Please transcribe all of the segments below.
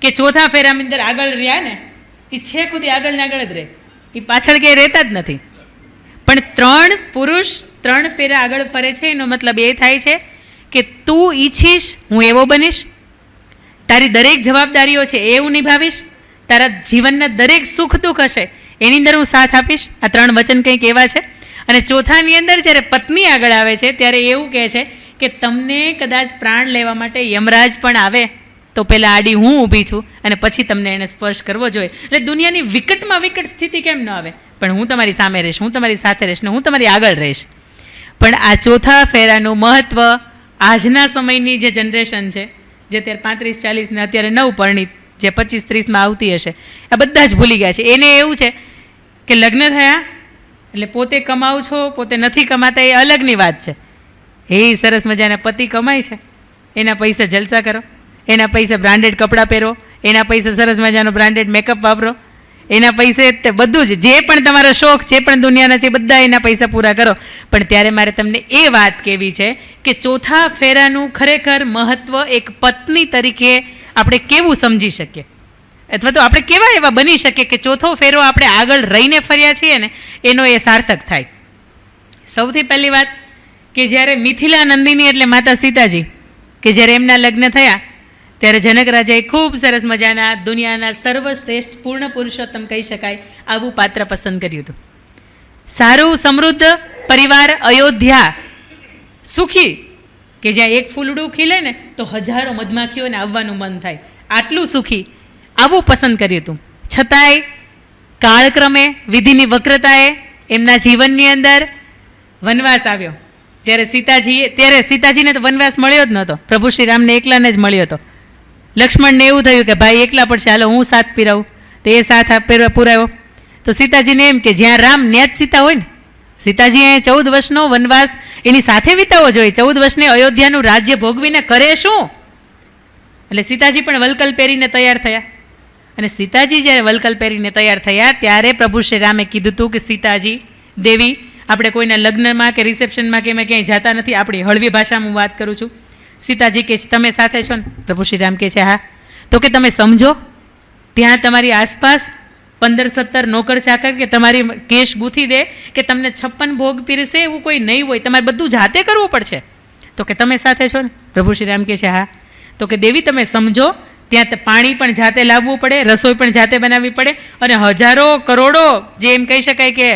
કે ચોથા ફેરાની અંદર આગળ રહ્યા ને એ છેક સુધી આગળ ને આગળ જ રહે, એ પાછળ ક્યાંય રહેતા જ નથી. પણ 3 પુરુષ 3 ફેરા આગળ ફરે છે, એનો મતલબ એ થાય છે કે તું ઈચ્છીશ હું એવો બનીશ, તારી દરેક જવાબદારીઓ છે એ હું નિભાવીશ, તારા જીવનના દરેક સુખ દુઃખ હશે એની અંદર હું સાથ આપીશ. આ 3 વચન કંઈક એવા છે. અને ચોથાની અંદર જ્યારે પત્ની આગળ આવે છે ત્યારે એવું કહે છે કે તમને કદાચ પ્રાણ લેવા માટે યમરાજ પણ આવે તો પહેલાં આડી હું ઊભી છું અને પછી તમને એને સ્પર્શ કરવો જોઈએ. એટલે દુનિયાની વિકટમાં વિકટ સ્થિતિ કેમ ન આવે, પણ હું તમારી સામે રહીશ, હું તમારી સાથે રહીશ ને હું તમારી આગળ રહીશ. પણ આ ચોથા ફેરાનું મહત્ત્વ આજના સમયની જે જનરેશન છે, જે અત્યારે 35-40 ને અત્યારે નવપરણિત જે 25-30માં આવતી હશે, આ બધા જ ભૂલી ગયા છે. એને એવું છે કે લગ્ન થયા એટલે પોતે કમાવું છો, પોતે નથી કમાતા એ અલગની વાત છે. એ સરસ મજાના પતિ કમાય છે, એના પૈસા જલસા કરો, એના પૈસા બ્રાન્ડેડ કપડાં પહેરો, એના પૈસા સરસ મજાનો બ્રાન્ડેડ મેકઅપ વાપરો, એના પૈસે તે બધું જ જે પણ તમારો શોખ જે પણ દુનિયાના છે બધા એના પૈસા પૂરા કરો. પણ ત્યારે મારે તમને એ વાત કહેવી છે કે ચોથા ફેરાનું ખરેખર મહત્ત્વ એક પત્ની તરીકે આપણે કેવું સમજી શકીએ, અથવા તો આપણે કેવા એવા બની શકીએ કે ચોથો ફેરો આપણે આગળ રહીને ફર્યા છીએ ને એનો એ સાર્થક થાય. સૌથી પહેલી વાત કે જ્યારે મિથિલા નંદિની એટલે માતા સીતાજી કે જ્યારે એમના લગ્ન થયા ત્યારે જનક રાજાએ ખૂબ સરસ મજાના દુનિયાના સર્વશ્રેષ્ઠ પૂર્ણ પુરુષોત્તમ કહી શકાય આવું પાત્ર પસંદ કર્યું હતું. સારું સમૃદ્ધ પરિવાર, અયોધ્યા, સુખી, કે જ્યાં એક ફૂલડું ખીલે ને તો હજારો મધમાખીઓને આવવાનું મન થાય, આટલું સુખી, આવું પસંદ કર્યું હતું. છતાંય કાળક્રમે વિધિની વક્રતાએ એમના જીવનની અંદર વનવાસ આવ્યો. ત્યારે સીતાજીને તો વનવાસ મળ્યો જ નહોતો, પ્રભુ શ્રી રામને એકલાને જ મળ્યો હતો. લક્ષ્મણને એવું થયું કે ભાઈ એકલા પડશે, હાલો હું સાથ પીરાવું, તો એ સાથ પુરાવ્યો. તો સીતાજીને એમ કે જ્યાં રામ ત્યાં જ સીતા હોય ને, સીતાજીએ 14 વર્ષનો વનવાસ એની સાથે વિતાવવો જોઈએ. 14 વર્ષને અયોધ્યાનું રાજ્ય ભોગવીને કરે શું? એટલે સીતાજી પણ વલકલ પહેરીને તૈયાર થયા. અને સીતાજી જ્યારે વલકલ પહેરીને તૈયાર થયા ત્યારે પ્રભુ શ્રી રામે કીધું હતું કે સીતાજી દેવી, આપણે કોઈના લગ્નમાં કે રિસેપ્શનમાં કે એમાં ક્યાંય જતા નથી, આપણી હળવી ભાષામાં હું વાત કરું છું. સીતાજી કે તમે સાથે છો ને? પ્રભુ શ્રી રામ કહે છે હા. તો કે તમે સમજો ત્યાં તમારી આસપાસ 15-17 નોકર ચાકર કે તમારી કેશ ગૂંથી દે કે તમને 56 ભોગ પીરસે એવું કોઈ નહીં હોય, તમારે બધું જાતે કરવું પડશે. તો કે તમે સાથે છો ને? પ્રભુ શ્રી રામ કહે છે હા. તો કે દેવી તમે સમજો ત્યાં પાણી પણ જાતે લાવવું પડે, રસોઈ પણ જાતે બનાવવી પડે, અને હજારો કરોડો જે એમ કહી શકાય કે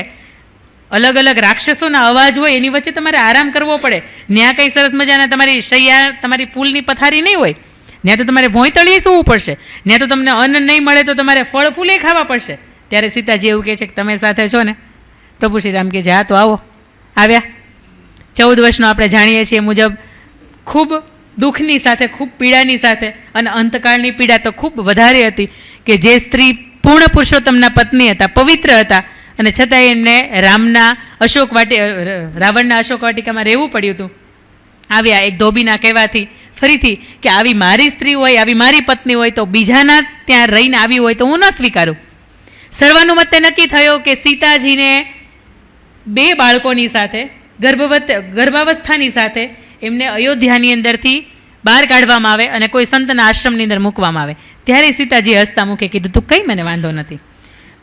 અલગ અલગ રાક્ષસોના અવાજ હોય એની વચ્ચે તમારે આરામ કરવો પડે. ત્યાં કંઈ સરસ મજાના તમારી શૈયા, તમારી ફૂલની પથારી નહીં હોય, ત્યાં તો તમારે ભોંયતળીએ સૂવું પડશે, ત્યાં તો તમને અન્ન નહીં મળે તો તમારે ફળ ફૂલે ખાવા પડશે. ત્યારે સીતાજી એવું કહે છે કે તમે સાથે છો ને? પ્રભુ શ્રી રામ કહે છે હા. તો આવો. આવ્યા. 14 વર્ષનો આપણે જાણીએ છીએ મુજબ ખૂબ દુઃખની સાથે, ખૂબ પીડાની સાથે, અને અંતકાળની પીડા તો ખૂબ વધારે હતી કે જે સ્ત્રી પૂર્ણ પુરુષોત્તમના પત્ની હતા, પવિત્ર હતા, અને છતાં એમને રાવણના અશોક વાટિકામાં રહેવું પડ્યું હતું. આવ્યા એક ધોબીના કહેવાથી ફરીથી કે આવી મારી સ્ત્રી હોય, આવી મારી પત્ની હોય તો બીજાના ત્યાં રહીને આવી હોય તો હું ન સ્વીકારું. સર્વાનુમતે નક્કી થયો કે સીતાજીને 2 બાળકોની સાથે, ગર્ભાવસ્થાની સાથે એમને અયોધ્યાની અંદરથી બહાર કાઢવામાં આવે અને કોઈ સંતના આશ્રમની અંદર મૂકવામાં આવે. ત્યારે સીતાજી હસતા મુખે કીધું તું કંઈ મને વાંધો નથી.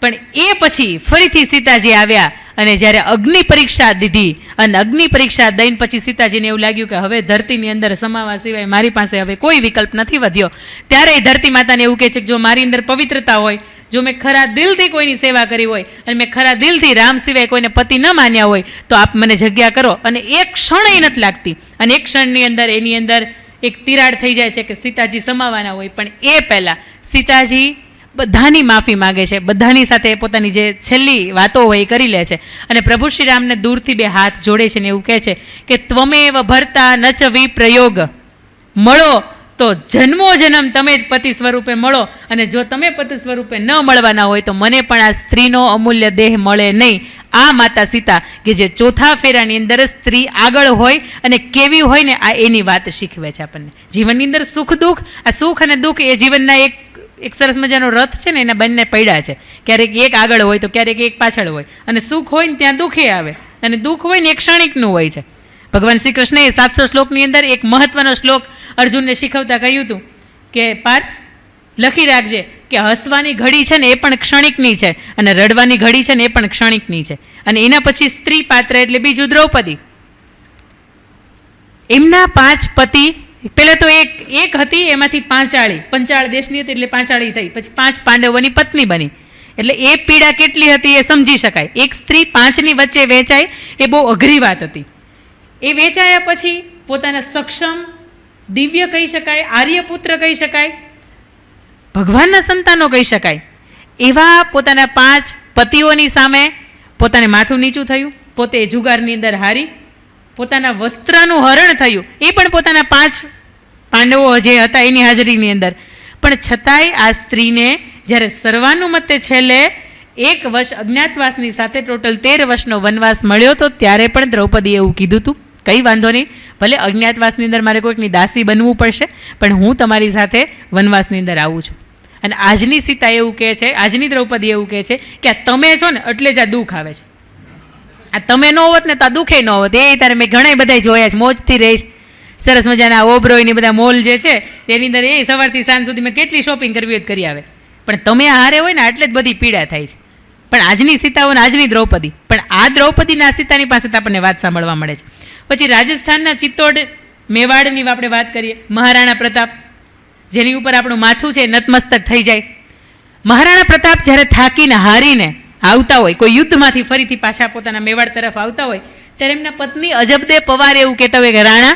પણ એ પછી ફરીથી સીતાજી આવ્યા અને જ્યારે અગ્નિ પરીક્ષા દીધી, અને અગ્નિ પરીક્ષા દઈને પછી સીતાજીને એવું લાગ્યું કે હવે ધરતીની અંદર સમાવા સિવાય મારી પાસે હવે કોઈ વિકલ્પ નથી વધ્યો. ત્યારે ધરતી માતાને એવું કહે છે કે જો મારી અંદર પવિત્રતા હોય, જો મેં ખરા દિલથી કોઈની સેવા કરી હોય અને મેં ખરા દિલથી રામ સિવાય કોઈને પતિ ન માન્યા હોય તો આપ મને જગ્યા કરો. અને એક ક્ષણ એ નથી લાગતી, અને એક ક્ષણની અંદર એની અંદર એક તિરાડ થઈ જાય છે કે સીતાજી સમાવાના હોય. પણ એ પહેલાં સીતાજી બધાની માફી માગે છે, બધાની સાથે પોતાની જે છેલ્લી વાતો હોય એ કરી લે છે, અને પ્રભુ શ્રી રામને દૂરથી 2 હાથ જોડે છે ને એવું કહે છે કે ત્વમેવ ભર્તા નચ વિપ્રયોગ, મળો તો જન્મો જન્મ તમે જ પતિ સ્વરૂપે મળો, અને જો તમે પતિ સ્વરૂપે ન મળવાના હોય તો મને પણ આ સ્ત્રીનો અમૂલ્ય દેહ મળે નહીં. આ માતા સીતા કે જે ચોથા ફેરાની અંદર સ્ત્રી આગળ હોય અને કેવી હોય ને આ એની વાત શીખવે છે આપણને. જીવનની અંદર સુખ દુઃખ, આ સુખ અને દુઃખ એ જીવનના એક સરસ મજાનો રથ છે ને, એના બંને પડ્યા છે. ક્યારેક એક આગળ હોય તો ક્યારેક એક પાછળ હોય, અને સુખ હોય ને ત્યાં દુઃખે આવે, અને દુઃખ હોય ને એક ક્ષણિકનું હોય છે. ભગવાન શ્રી કૃષ્ણએ 700 શ્લોકની અંદર એક મહત્વનો શ્લોક અર્જુનને શીખવતા કહ્યું હતું કે પાર્થ, લખી રાખજે કે હસવાની ઘડી છે ને એ પણ ક્ષણિકની છે, અને રડવાની ઘડી છે ને એ પણ ક્ષણિકની છે. અને એના પછી સ્ત્રી પાત્ર એટલે બીજું દ્રૌપદી. એમના 5 પતિ, પહેલા તો એક હતી, એમાંથી પંચાળ દેશની હતી એટલે પાંચાળી થઈ, પછી 5 પાંડવોની પત્ની બની. એટલે એ પીડા કેટલી હતી એ સમજી શકાય. એક સ્ત્રી 5ની વચ્ચે વેચાય એ બહુ અઘરી વાત હતી. એ વેચાયા પછી પોતાના સક્ષમ, દિવ્ય કહી શકાય, આર્યપુત્ર કહી શકાય, ભગવાનના સંતાનો કહી શકાય, એવા પોતાના 5 પતિઓની સામે પોતાને માથું નીચું થયું, પોતે જુગારની અંદર હારી, પોતાના વસ્ત્રનું હરણ થયું, એ પણ પોતાના 5 પાંડવો જે હતા એની હાજરીની અંદર. પણ છતાંય આ સ્ત્રીને જ્યારે સર્વાનુમતે છેલ્લે 1 વર્ષ અજ્ઞાતવાસની સાથે ટોટલ 13 વર્ષનો વનવાસ મળ્યો હતો, ત્યારે પણ દ્રૌપદીએ એવું કીધું હતું, કંઈ વાંધો નહીં, ભલે અજ્ઞાતવાસની અંદર મારે કોઈકની દાસી બનવું પડશે, પણ હું તમારી સાથે વનવાસની અંદર આવું છું. અને આજની સીતા એવું કહે છે, આજની દ્રૌપદી એવું કહે છે કે આ તમે છો ને એટલે જ આ દુઃખ આવે છે. આ તમે ન હોત ને તો આ દુઃખે ન હોત. એ તારે મેં ઘણા બધા જોયા છે, મોજથી રહીશ, સરસ મજાના ઓબરોયની બધા મોલ જે છે તેની અંદર એ સવારથી સાંજ સુધી મેં કેટલી શોપિંગ કરવી હોય કરી આવે. પણ તમે હારે હોય ને એટલે જ બધી પીડા થાય છે. પણ આજની સીતાઓને આજની દ્રૌપદી, પણ આ દ્રૌપદીના સીતાની પાસે આપણને વાત સાંભળવા મળે છે. પછી રાજસ્થાનના ચિત્તોડ, મેવાડની આપણે વાત કરીએ, મહારાણા પ્રતાપ, જેની ઉપર આપણું માથું છે નતમસ્તક થઈ જાય. મહારાણા પ્રતાપ જ્યારે થાકીને હારીને આવતા હોય, કોઈ યુદ્ધમાંથી ફરીથી પાછા પોતાના મેવાડ તરફ આવતા હોય, ત્યારે એમના પત્ની અજબદે પવાર એવું કહેતા હોય કે રાણા,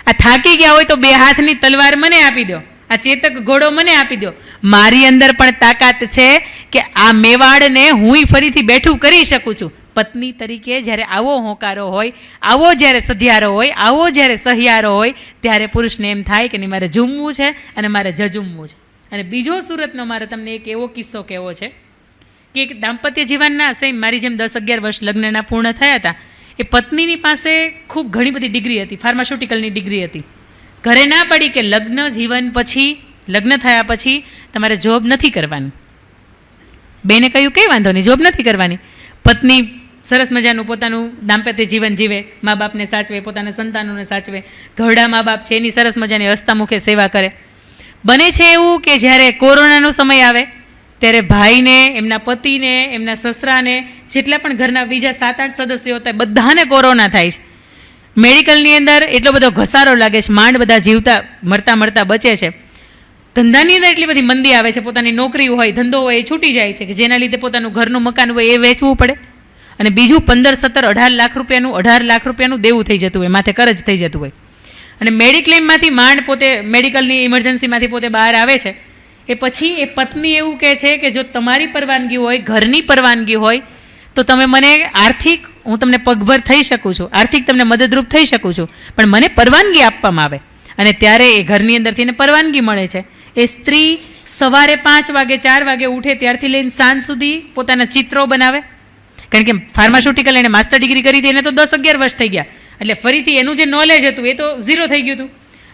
આ થાકી ગયા હોય તો 2 હાથની તલવાર મને આપી દો, આ ચેતક ઘોડો મને આપી દો, મારી અંદર પણ તાકાત છે કે આ મેવાડને હું ફરીથી બેઠું કરી શકું છું. પત્ની તરીકે જ્યારે આવો હોંકારો હોય, આવો જ્યારે સધિયારો હોય, આવો જ્યારે સહિયારો હોય, ત્યારે પુરુષને એમ થાય કે નહીં, મારે ઝૂમવું છે અને મારે ઝઝૂમવું છે. અને બીજો સુરતનો મારે તમને એક એવો કિસ્સો કહેવો છે કે એક દાંપત્ય જીવનના સેમ મારી જેમ 10-11 વર્ષ લગ્નના પૂર્ણ થયા હતા. એ પત્નીની પાસે ખૂબ ઘણી બધી ડિગ્રી હતી, ફાર્માસ્યુટિકલની ડિગ્રી હતી. ઘરે ના પડી કે લગ્ન જીવન પછી, લગ્ન થયા પછી તમારે જોબ નથી કરવાની. બેને કહ્યું કંઈ વાંધો નહીં, જોબ નથી કરવાની. પત્ની સરસ મજાનું પોતાનું દાંપત્ય જીવન જીવે, મા બાપને સાચવે, પોતાના સંતાનોને સાચવે, ઘરડા મા બાપ છે એની સરસ મજાની હસ્તમુખે સેવા કરે. બને છે એવું કે જ્યારે કોરોનાનો સમય આવે ત્યારે ભાઈને, એમના પતિને, એમના સસરાને, જેટલા પણ ઘરના બીજા 7-8 સદસ્યો હતા બધાને કોરોના થાય છે. મેડિકલની અંદર એટલો બધો ઘસારો લાગે છે, માંડ બધા જીવતા મરતા બચે છે. ધંધાની અંદર એટલી બધી મંદી આવે છે, પોતાની નોકરી હોય, ધંધો હોય એ છૂટી જાય છે કે જેના લીધે પોતાનું ઘરનું મકાન હોય એ વેચવું પડે. અને બીજું 15-17-18 લાખ રૂપિયાનું દેવું થઈ જતું હોય, માથે કરજ થઈ જતું હોય. અને મેડિક્લેમમાંથી માંડ પોતે મેડિકલની ઇમરજન્સીમાંથી પોતે બહાર આવે છે. એ પછી એ પત્ની એવું કહે છે કે જો તમારી પરવાનગી હોય, ઘરની પરવાનગી હોય તો તમે મને આર્થિક, હું તમને પગભર થઈ શકું છું, આર્થિક તમને મદદરૂપ થઈ શકું છું, પણ મને પરવાનગી આપવામાં આવે. અને ત્યારે એ ઘરની અંદરથી એને પરવાનગી મળે છે. એ સ્ત્રી સવારે 5 વાગે 4 વાગે ઉઠે ત્યારથી લઈને સાંજ સુધી પોતાના ચિત્રો બનાવે. કારણ કે ફાર્માસ્યુટિકલ એને માસ્ટર ડિગ્રી કરી હતી, એને તો 10-11 વર્ષ થઈ ગયા, એટલે ફરીથી એનું જે નોલેજ હતું એ તો ઝીરો થઈ ગયું હતું.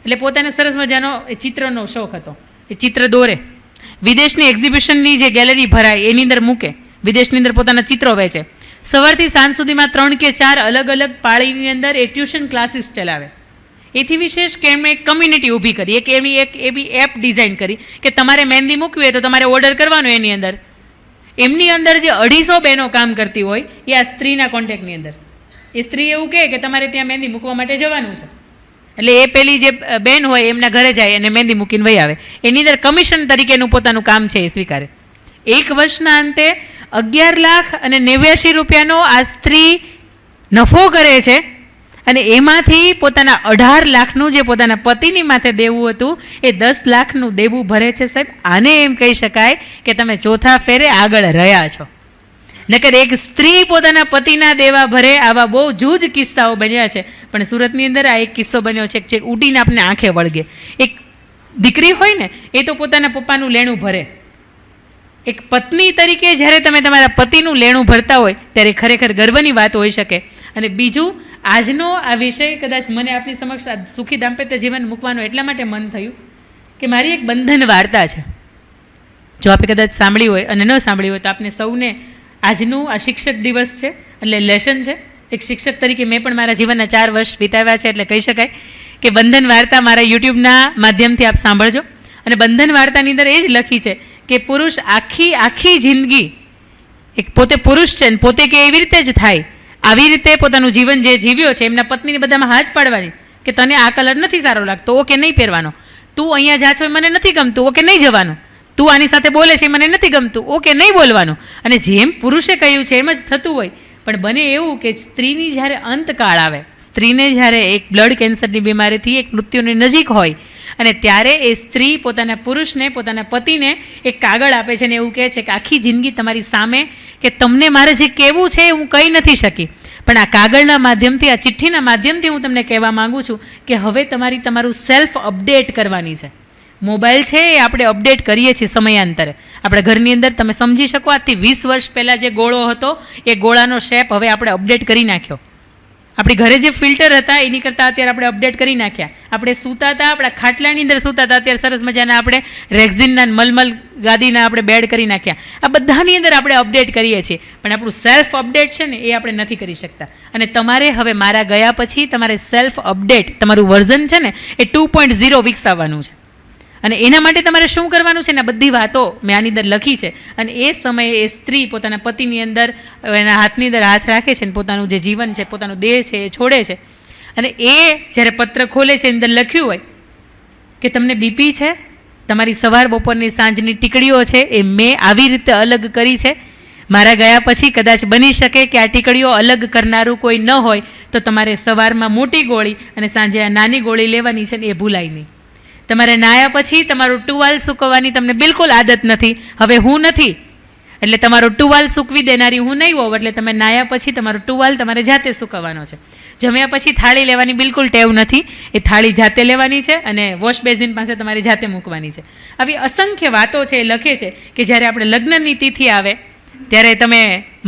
એટલે પોતાને સરસ મજાનો એ ચિત્રનો શોખ હતો, એ ચિત્ર દોરે, વિદેશની એક્ઝિબિશનની જે ગેલેરી ભરાય એની અંદર મૂકે, વિદેશની અંદર પોતાના ચિત્રો વેચે. સવારથી સાંજ સુધીમાં 3 કે 4 અલગ અલગ પાળીની અંદર એ ટ્યુશન ક્લાસીસ ચલાવે. એથી વિશેષ કે એમણે એક કમ્યુનિટી ઊભી કરી, એમની એક એવી એપ ડિઝાઇન કરી કે તમારે મહેંદી મૂકવી હોય તો તમારે ઓર્ડર કરવાનો. એની અંદર એમની અંદર જે 250 બહેનો કામ કરતી હોય એ આ સ્ત્રીના કોન્ટેક્ટની અંદર. એ સ્ત્રી એવું કહે કે તમારે ત્યાં મહેંદી મૂકવા માટે જવાનું છે, એટલે એ પેલી જે બેન હોય એમના ઘરે જાય અને મહેંદી મૂકીને વહી આવે. એની અંદર કમિશન તરીકેનું પોતાનું કામ છે એ સ્વીકારે. 1 વર્ષના અંતે 11,89,000 રૂપિયાનો આ સ્ત્રી નફો કરે છે. અને એમાંથી પોતાના 18 લાખનું જે પોતાના પતિની માથે દેવું હતું એ 10 લાખનું દેવું ભરે છે. સાહેબ, આને એમ કહી શકાય કે તમે ચોથા ફેરે આગળ રહ્યા છો. નકર એક સ્ત્રી પોતાના પતિના દેવા ભરે, આવા બહુ જૂજ કિસ્સાઓ બન્યા છે. પણ સુરતની અંદર આ એક કિસ્સો બન્યો છે કે ઉડીને આપણે આંખે વળગે. એક દીકરી હોય ને એ તો પોતાના પપ્પાનું લેણું ભરે. એક પત્ની તરીકે જ્યારે તમે તમારા પતિનું લેણું ભરતા હોય ત્યારે ખરેખર ગર્વની વાત હોઈ શકે. અને બીજું, આજનો આ વિષય કદાચ મને આપની સમક્ષ સુખી દાંપત્ય જીવન મૂકવાનું એટલા માટે મન થયું કે મારી એક બંધન વાર્તા છે. જો આપણે કદાચ સાંભળી હોય અને ન સાંભળી હોય તો આપને સૌને આજનું આ શિક્ષક દિવસ છે એટલે લેસન છે. એક શિક્ષક તરીકે મેં પણ મારા જીવનના 4 વર્ષ વિતાવ્યા છે, એટલે કહી શકાય કે બંધન વાર્તા મારા યુટ્યુબના માધ્યમથી આપ સાંભળજો. અને બંધન વાર્તાની અંદર એ જ લખી છે કે પુરુષ આખી જિંદગી એક પોતે પુરુષ છે ને પોતે કે એવી રીતે જ થાય, આવી રીતે પોતાનું જીવન જે જીવ્યો છે, એમના પત્નીને બધામાં હાથ પાડવાની કે તને આ કલર નથી સારો લાગતો, ઓકે નહીં પહેરવાનો, તું અહીંયા જા છો એ મને નથી ગમતું, ઓકે નહીં જવાનું, તું આની સાથે બોલે છે મને નથી ગમતું, ઓકે નહીં બોલવાનું. અને જેમ પુરુષે કહ્યું છે એમ જ થતું હોય. પણ બને એવું કે સ્ત્રીની જ્યારે અંતકાળ આવે, સ્ત્રીને જ્યારે એક બ્લડ કેન્સરની બીમારીથી એક મૃત્યુની નજીક હોય અને ત્યારે એ સ્ત્રી પોતાના પુરુષને, પોતાના પતિને એક કાગળ આપે છે અને એવું કહે છે કે આખી જિંદગી તમારી સામે કે તમને મારે જે કહેવું છે હું કહી નથી શકી, પણ આ કાગળના માધ્યમથી, આ ચિઠ્ઠીના માધ્યમથી હું તમને કહેવા માગું છું કે હવે તમારું સેલ્ફ અપડેટ કરવાની છે. મોબાઈલ છે એ આપણે અપડેટ કરીએ છીએ સમયાંતરે. આપણા ઘરની અંદર તમે સમજી શકો આજથી 20 વર્ષ પહેલાં જે ગોળો હતો એ ગોળાનો શેપ હવે આપણે અપડેટ કરી નાખ્યો. આપણી ઘરે જે ફિલ્ટર હતા એની કરતાં અત્યારે આપણે અપડેટ કરી નાખ્યા. આપણે સૂતા હતા, આપણા ખાટલાની અંદર સૂતા હતા, અત્યારે સરસ મજાના આપણે રેક્ઝિનના મલમલ ગાદીના આપણે બેડ કરી નાખ્યા. આ બધાની અંદર આપણે અપડેટ કરીએ છીએ, પણ આપણું સેલ્ફ અપડેટ છે ને એ આપણે નથી કરી શકતા. અને તમારે હવે મારા ગયા પછી તમારે સેલ્ફ અપડેટ, તમારું વર્ઝન છે ને એ 2.0 વિકસાવવાનું છે. અને એના માટે તમારે શું કરવાનું છે ને આ બધી વાતો મેં આની અંદર લખી છે. અને એ સમયે એ સ્ત્રી પોતાના પતિની અંદર એના હાથની અંદર હાથ રાખે છે ને પોતાનું જે જીવન છે, પોતાનું દેહ છે એ છોડે છે. અને એ જ્યારે પત્ર ખોલે છે એની અંદર લખ્યું હોય કે તમને બીપી છે, તમારી સવાર બપોરની સાંજની ટીકડીઓ છે એ મેં આવી રીતે અલગ કરી છે. મારા ગયા પછી કદાચ બની શકે કે આ ટીકડીઓ અલગ કરનારું કોઈ ન હોય તો તમારે સવારમાં મોટી ગોળી અને સાંજે આ નાની ગોળી લેવાની છે ને એ ભૂલાય નહીં. તમારે નાયા પછી તમારું ટુવાલ સૂકવવાની તમને બિલકુલ આદત નથી, હવે હું નથી એટલે તમારો ટુવાલ સૂકવી દેનારી હું નહીં હોઉં, એટલે તમે નાયા પછી તમારો ટુવાલ તમારે જાતે સૂકવવાનો છે. જમ્યા પછી થાળી લેવાની બિલકુલ ટેવ નથી, એ થાળી જાતે લેવાની છે અને વોશ બેઝિન પાસે તમારે જાતે મૂકવાની છે. આવી અસંખ્ય વાતો છે એ લખે છે કે જ્યારે આપણે લગ્નની તિથિ આવે ત્યારે તમે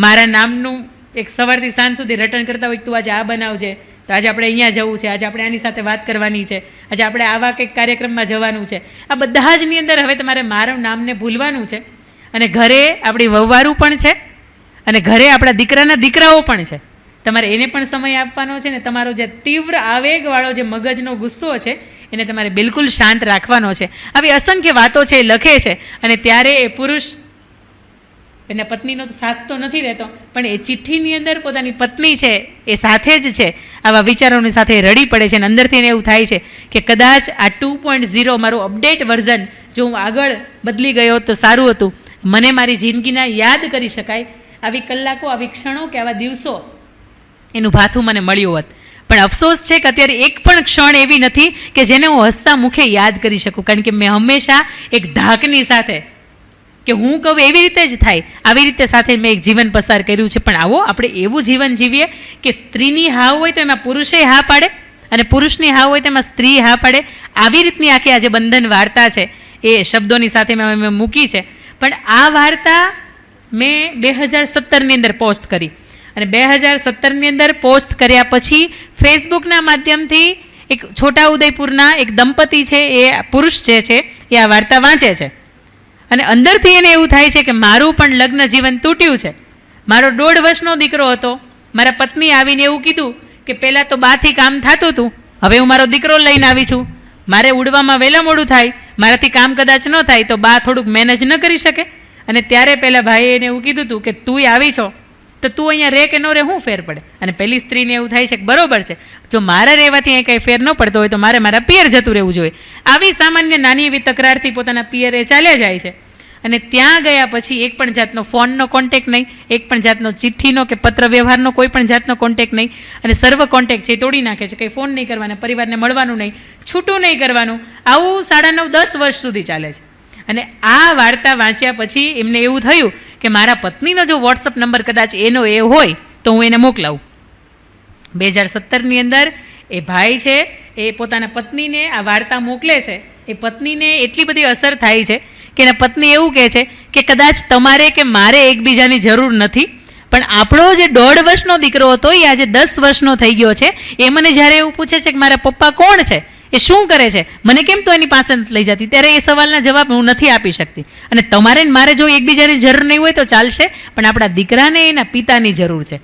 મારા નામનું એક સવારથી સાંજ સુધી રટણ કરતા હોય, તું આજે આ બનાવજે, તો આજે આપણે અહીંયા જવું છે, આજે આપણે આની સાથે વાત કરવાની છે, આજે આપણે આવા કંઈક કાર્યક્રમમાં જવાનું છે. આ બધા જની અંદર હવે તમારે મારા નામને ભૂલવાનું છે. અને ઘરે આપણી વહુવારું પણ છે અને ઘરે આપણા દીકરાના દીકરાઓ પણ છે. તમારે એને પણ સમય આપવાનો છે ને તમારો જે તીવ્ર આવેગવાળો જે મગજનો ગુસ્સો છે એને તમારે બિલકુલ શાંત રાખવાનો છે. આવી અસંખ્ય વાતો છે એ લખે છે. અને ત્યારે એ પુરુષ એના પત્નીનો તો સાથ તો નથી રહેતો, પણ એ ચિઠ્ઠીની અંદર પોતાની પત્ની છે એ સાથે જ છે, આવા વિચારોની સાથે રડી પડે છે. અને અંદરથી એને એવું થાય છે કે કદાચ આ 2.0 મારું અપડેટ વર્ઝન જો હું આગળ બદલી ગયો તો સારું હતું, મને મારી જિંદગીના યાદ કરી શકાય આવી કલાકો, આવી ક્ષણો કે આવા દિવસો એનું ભાથું મને મળ્યું હોત. પણ અફસોસ છે કે અત્યારે એક પણ ક્ષણ એવી નથી કે જેને હું હસતા મુખે યાદ કરી શકું, કારણ કે મેં હંમેશા એક ધાકની સાથે કે હું કહું એવી રીતે જ થાય આવી રીતે સાથે મેં એક જીવન પસાર કર્યું છે. પણ આવો આપણે એવું જીવન જીવીએ કે સ્ત્રીની હા હોય તો એમાં પુરુષે હા પાડે અને પુરુષની હા હોય તો એમાં સ્ત્રી હા પાડે. આવી રીતની આખી આ જે બંધન વાર્તા છે એ શબ્દોની સાથે મેં મૂકી છે. પણ આ વાર્તા મેં 2017ની અંદર પોસ્ટ કરી અને 2017ની અંદર પોસ્ટ કર્યા પછી ફેસબુકના માધ્યમથી એક છોટાઉદેપુરના એક દંપતી છે, એ પુરુષ જે છે એ આ વાર્તા વાંચે છે અને અંદરથી એને એવું થાય છે કે મારું પણ લગ્ન જીવન તૂટ્યું છે. મારો 1.5 વર્ષનો દીકરો હતો, મારા પત્ની આવીને એવું કીધું કે પહેલાં તો બાથી કામ થતું હતું, હવે હું મારો દીકરો લઈને આવી છું, મારે ઉડવામાં વહેલા મોડું થાય, મારાથી કામ કદાચ ન થાય તો બા થોડુંક મેનેજ ન કરી શકે. અને ત્યારે પહેલાં ભાઈએ એને એવું કીધું હતું કે તુંય આવી છો તો તું અહીંયા રહે કે ન રહે શું ફેર પડે. અને પહેલી સ્ત્રીને એવું થાય છે કે બરોબર છે, જો મારા રહેવાથી અહીં કંઈ ફેર ન પડતો હોય તો મારે મારા પિયર જતું રહેવું જોઈએ. આવી સામાન્ય નાની એવી તકરારથી પોતાના પિયરે ચાલ્યા જાય છે. અને ત્યાં ગયા પછી એક પણ જાતનો ફોનનો કોન્ટેક્ટ નહીં, એક પણ જાતનો ચિઠ્ઠીનો કે પત્ર વ્યવહારનો કોઈ પણ જાતનો કોન્ટેક્ટ નહીં. અને સર્વ કોન્ટેક્ટ છે એ તોડી નાખે છે, કંઈ ફોન નહીં કરવાના, પરિવારને મળવાનું નહીં, છૂટું નહીં કરવાનું. આવું 9.5-10 વર્ષ સુધી ચાલે છે. અને આ વાર્તા વાંચ્યા પછી એમને એવું થયું કે મારા પત્નીનો જો વોટ્સઅપ નંબર કદાચ એનો એ હોય તો હું એને મોકલાવું. 2017ની અંદર એ ભાઈ છે એ પોતાના પત્નીને આ વાર્તા મોકલે છે. એ પત્નીને એટલી બધી અસર થાય છે કે એના પત્ની એવું કહે છે કે કદાચ તમારે કે મારે એકબીજાની જરૂર નથી, પણ આપણો જે 1.5 વર્ષનો દીકરો હતો એ આજે 10 વર્ષનો થઈ ગયો છે. એ મને જ્યારે એવું પૂછે છે કે મારા પપ્પા કોણ છે, એ શું કરે છે, મને કેમ તો એની પાસે લઈ જતી, ત્યારે એ સવાલના જવાબ હું નથી આપી શકતી. અને તમારે મારે જો એકબીજાની જરૂર નહીં હોય તો ચાલશે, પણ આપણા દીકરાને એના પિતાની જરૂર છે.